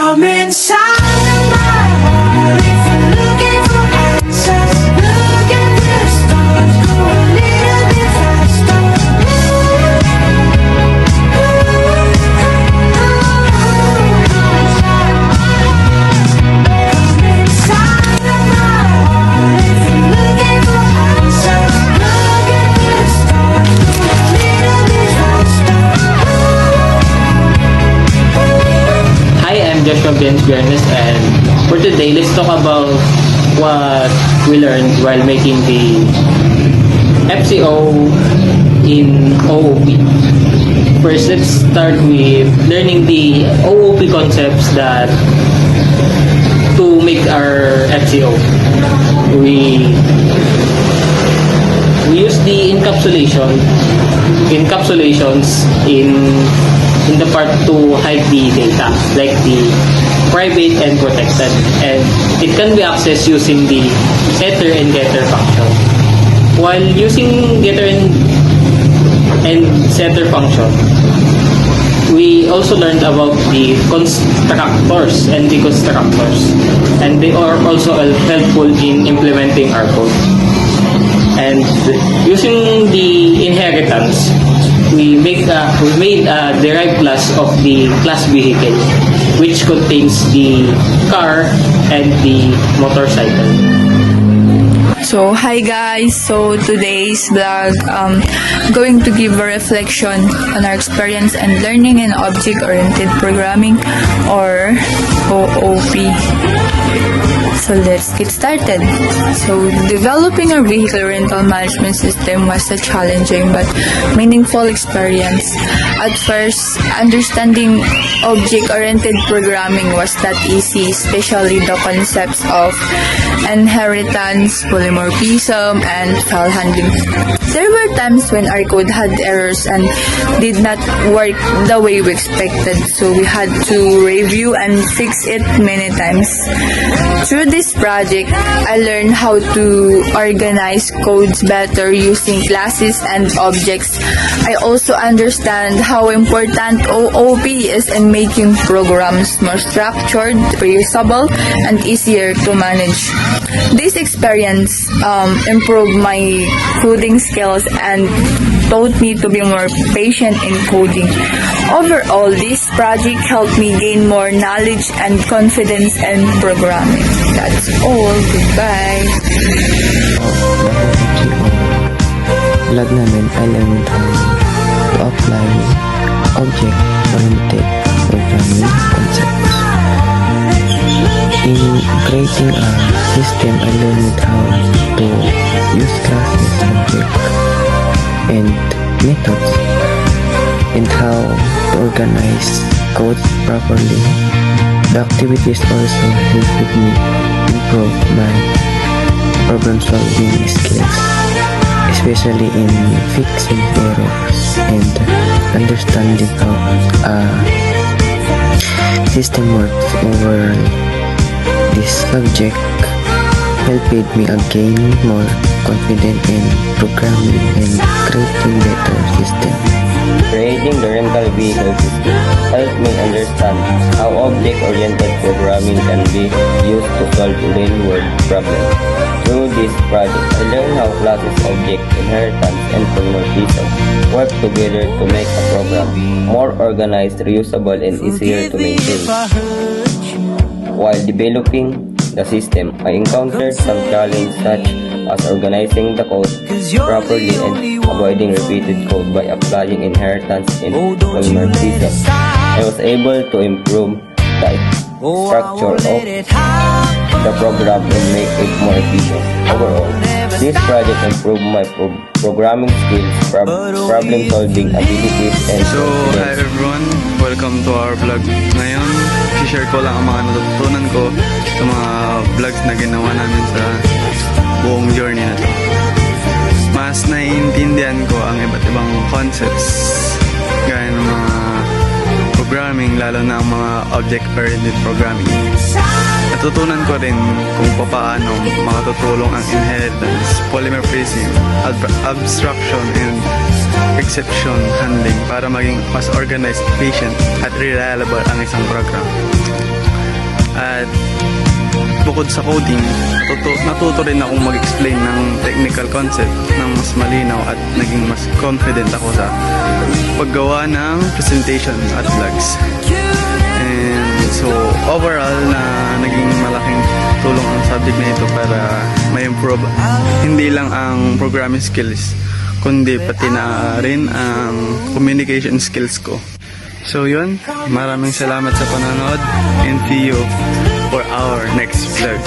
Come inside of my heart if you're looking for answers. Look at the stars, go a little bit faster. Come inside of my heart if you're looking for answers. Look at the stars, go a little bit faster. Hi, I'm Joshua Benz Biernes, and for today, let's talk about what we learned while making the FCO in OOP. First, let's start with learning the OOP concepts that to make our FCO. We use the encapsulations in the part to hide the data, like the private and protected, and it can be accessed using the setter and getter function. While using getter and setter function, we also learned about the constructors and deconstructors, and they are also helpful in implementing our code. And using the inheritance, we made a derived class of the class vehicle, which contains the car and the motorcycle. So hi guys, so today's vlog going to give a reflection on our experience and learning in object-oriented programming, or OOP. So let's get started. So developing a vehicle rental management system was a challenging but meaningful experience. At first, understanding object-oriented programming was not easy, especially the concepts of inheritance, polymorphism, and file handling. There were times when our code had errors and did not work the way we expected, so we had to review and fix it many times. Through this project, I learned how to organize codes better using classes and objects. I also understand how important OOP is in making programs more structured, reusable, and easier to manage. This experience improved my coding skills and taught me to be more patient in coding. Overall, this project helped me gain more knowledge and confidence in programming. That's all. Goodbye. Vlog namin ay learned how to apply object-oriented programming concepts. In creating a system, I learned how to use classes, objects, and methods, and how to organize code properly. The activities also helped me improve my problem-solving skills, especially in fixing errors and understanding how a system works. Overall, this subject helped me gain more confidence in programming and creating better systems. Creating the rental vehicle system helped me understand how object-oriented programming can be used to solve real-world problems. Through this project, I learned how classes, objects, inheritance, and polymorphism work together to make a program more organized, reusable, and easier to maintain. While developing the system, I encountered some challenges such as organizing the code properly and avoiding repeated code by applying inheritance and polymorphism. I was able to improve the structure of the program and make it more efficient. Overall, this project improved my programming skills, problem-solving abilities, and So, hi confidence. everyone! Welcome to our vlog. Ngayon, i-share ko lang ang mga natutunan ko sa mga vlogs na ginawa namin sa buong journey na to. Mas naiintindihan ko ang iba't ibang concepts gaya ng mga programming, lalo na ang mga object-oriented programming. Natutunan ko rin kung paano makatutulong ang inheritance, polymorphism, abstraction, and exception handling para maging mas organized, efficient, at reliable ang isang program. At bukod sa coding, natuto rin akong mag-explain ng technical concept ng mas malinaw at naging mas confident ako sa paggawa ng presentation at vlogs. And so overall na naging malaking tulong ang subject na ito para ma-improve hindi lang ang programming skills kundi pati na rin ang communication skills ko. So yun, maraming salamat sa panonood and see you for our next vlog.